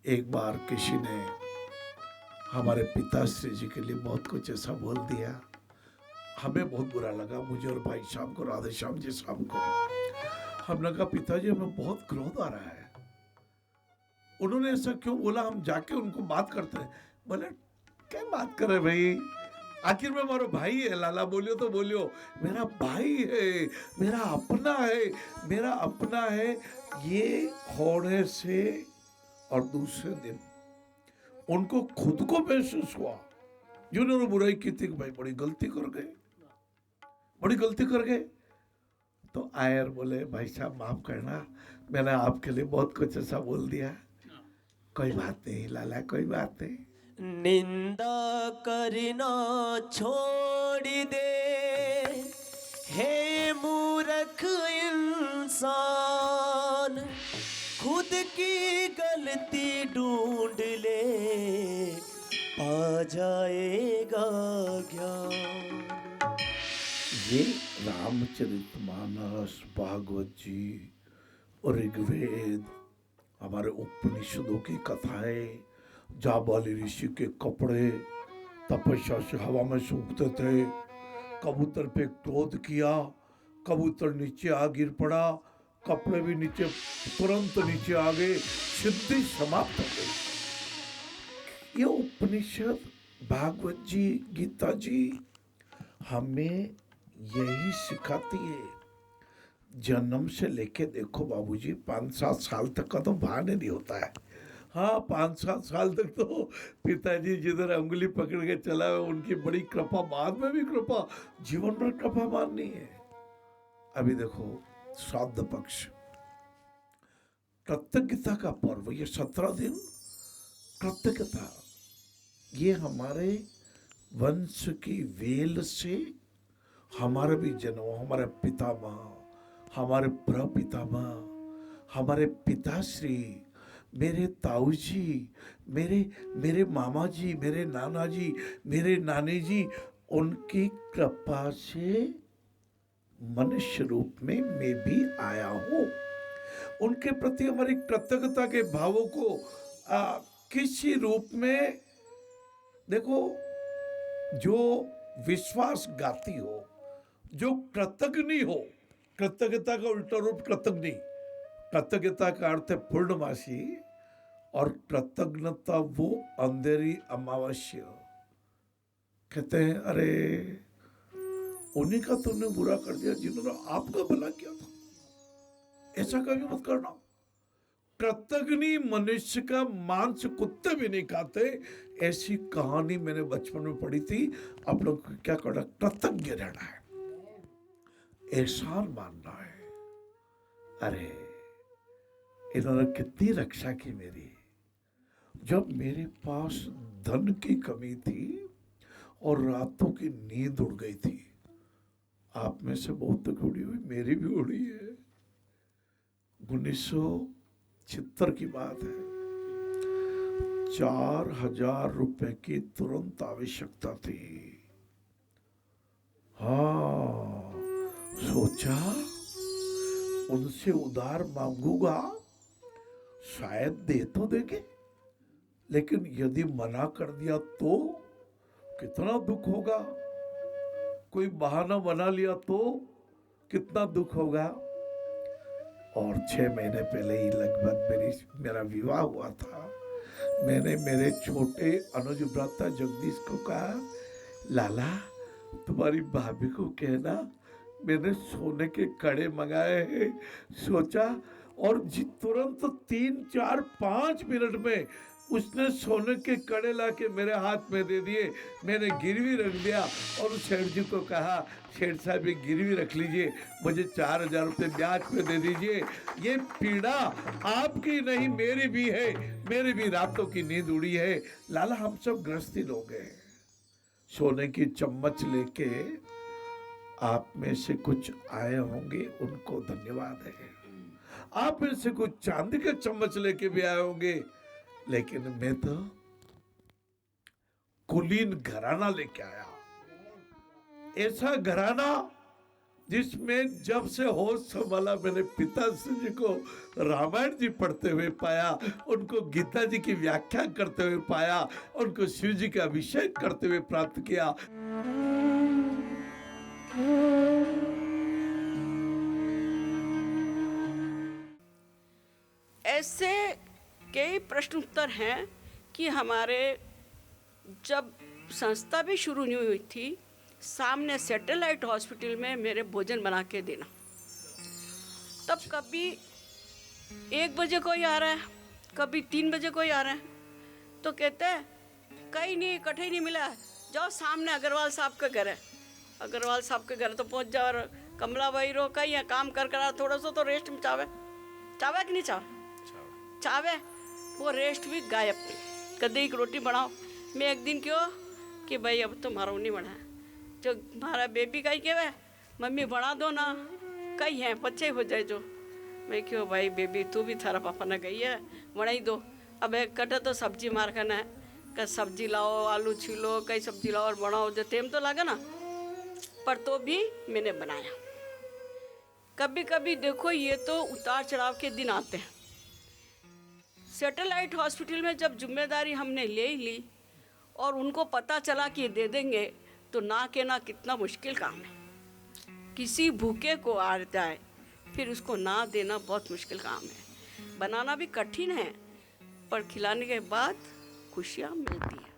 एक बार किसी ने हमारे पिताश्री जी के लिए बहुत कुछ ऐसा बोल दिया, हमें बहुत बुरा लगा, मुझे और भाई साहब को, राधे श्याम जी साहब को। हमने कहा पिताजी हमें बहुत क्रोध आ रहा है, उन्होंने ऐसा क्यों बोला, हम जाके उनको बात करते हैं। बोले क्या बात करे भाई, आखिर में हमारा भाई है, लाला बोलियो तो बोलियो, मेरा भाई है, मेरा अपना है, मेरा अपना है। ये होने से और दूसरे दिन उनको खुद को महसूस हुआ, जिन्होंने बुराई की थी, भाई बड़ी गलती कर गए, बड़ी गलती कर गए। तो आयर बोले भाई साहब माफ करना, मैंने आपके लिए बहुत कुछ ऐसा बोल दिया। कोई बात नहीं लाला, कोई बात नहीं। निंदा करना छोड़ दे हे मूर्ख इंसान, खुद की गलती ढूंढ ले पा जाएगा ज्ञान। ये रामचरितमानस, भागवत जी और ऋग्वेद, हमारे उपनिषदों की कथाएं, जाबाली ऋषि के कपड़े तपस्या से हवा में सूखते थे, कबूतर पे क्रोध किया, कबूतर नीचे आ गिर पड़ा, कपड़े भी नीचे तुरंत नीचे आ गए, सिद्धि समाप्त हो गई। ये उपनिषद, भागवत जी, गीता जी हमें यही सिखाती है। जन्म से लेके देखो बाबूजी, 5-7 साल तक का तो भान नहीं होता है। हाँ 5-7 साल तक तो पिताजी जिधर अंगुली पकड़ के चला है उनकी बड़ी कृपा, बाद में भी कृपा, जीवन भर कृपा माननी है। अभी देखो श्राद्ध पक्ष, कृतज्ञता का पर्व, ये 17 दिन कृतज्ञता, ये हमारे वंश की वेल से हमारा भी जन्म, हमारे पितामह, हमारे प्रपितामह, हमारे पिताश्री, मेरे ताऊ जी, मेरे मेरे मामा जी, मेरे नाना जी, मेरे नानी जी, उनकी कृपा से मनुष्य रूप में मैं भी आया हूं। उनके प्रति हमारी कृतज्ञता के भावों को किसी रूप में देखो, जो विश्वासघाती हो, जो कृतज्ञ हो, कृतज्ञता का उल्टा रूप कृतज्ञ, कृतज्ञता का अर्थ है पूर्णमासी, और कृतज्ञता वो अंधेरी अमावस्या। कहते हैं अरे उन्हीं का तुमने बुरा कर दिया जिन्होंने आपका भला किया था, ऐसा कभी मत करना। कृतज्ञ मनुष्य का मांस कुत्ते भी नहीं खाते, ऐसी कहानी मैंने बचपन में पढ़ी थी। आप लोग क्या करना, कृतज्ञ रहना है, एहसान मानना है। अरे इन्होंने कितनी रक्षा की मेरी, जब मेरे पास धन की कमी थी और रातों की नींद उड़ गई थी, आप में से बहुत तक उड़ी हुई, मेरी भी उड़ी है। 1976 की बात है, 4,000 रुपए की तुरंत आवश्यकता थी। हाँ सोचा उनसे उधार मांगूंगा, शायद दे तो देंगे, लेकिन यदि मना कर दिया तो कितना दुख होगा, कोई बहाना बना लिया तो कितना दुख होगा। और 6 महीने पहले ही लगभग मेरा विवाह हुआ था। मैंने मेरे छोटे अनुज भ्राता जगदीश को कहा, लाला तुम्हारी भाभी को कहना मैंने सोने के कड़े मंगाए हैं। सोचा और तुरंत 3-4-5 मिनट में उसने सोने के कड़े लाके मेरे हाथ में दे दिए। मैंने गिरवी रख दिया और सेठ जी को कहा, सेठ साहब ये गिरवी रख लीजिए, मुझे 4,000 रुपये ब्याज पे दे दीजिए। ये पीड़ा आपकी नहीं मेरी भी है, मेरी भी रातों की नींद उड़ी है। लाला हम सब गृहस्थी लोग हैं, सोने की चम्मच लेके आप में से कुछ आए होंगे, उनको धन्यवाद है। आप में से कुछ चांदी के चम्मच लेके भी आए होंगे, लेकिन मैं तो कुलीन घराना लेके आया, ऐसा घराना जिसमें जब से होश संभाला मैंने पिताश्री जी को रामायण जी पढ़ते हुए पाया, उनको गीता जी की व्याख्या करते हुए पाया, उनको शिव जी का अभिषेक करते हुए प्राप्त किया। ऐसे कई प्रश्न उत्तर हैं कि हमारे जब संस्था भी शुरू नहीं हुई थी, सामने सैटेलाइट हॉस्पिटल में मेरे भोजन बना के देना। तब कभी 1 बजे कोई आ रहा है, कभी 3 बजे कोई आ रहा है, तो कहते हैं कहीं नहीं, इकट्ठे ही नहीं मिला है, जाओ सामने अग्रवाल साहब का घर है, अग्रवाल साहब के घर तो पहुंच जाओ। और कमला भाई रो कहीं है, काम कर कर थोड़ा सा तो रेस्ट में चावे, चावे कि नहीं चावे, चावे, वो रेस्ट भी गायब। कदे एक रोटी बनाओ, मैं एक दिन क्यों कि भाई अब तो मारो नहीं बना, जो हमारा बेबी कहीं के वे मम्मी बना दो ना, कहीं है बच्चे हो जाए जो, मैं क्यों भाई बेबी तू भी थारा पापा ने गई है बना ही दो। अब एक कटे तो सब्जी मार खाना है, कहीं सब्जी लाओ, आलू छीलो, कई सब्जी लाओ और बनाओ, जो टेम तो लगा ना, पर तो भी मैंने बनाया। कभी कभी देखो ये तो उतार चढ़ाव के दिन आते हैं। सैटेलाइट हॉस्पिटल में जब जिम्मेदारी हमने ले ली और उनको पता चला कि दे देंगे, तो ना के ना कितना मुश्किल काम है। किसी भूखे को आ जाए फिर उसको ना देना बहुत मुश्किल काम है। बनाना भी कठिन है, पर खिलाने के बाद खुशियाँ मिलती हैं।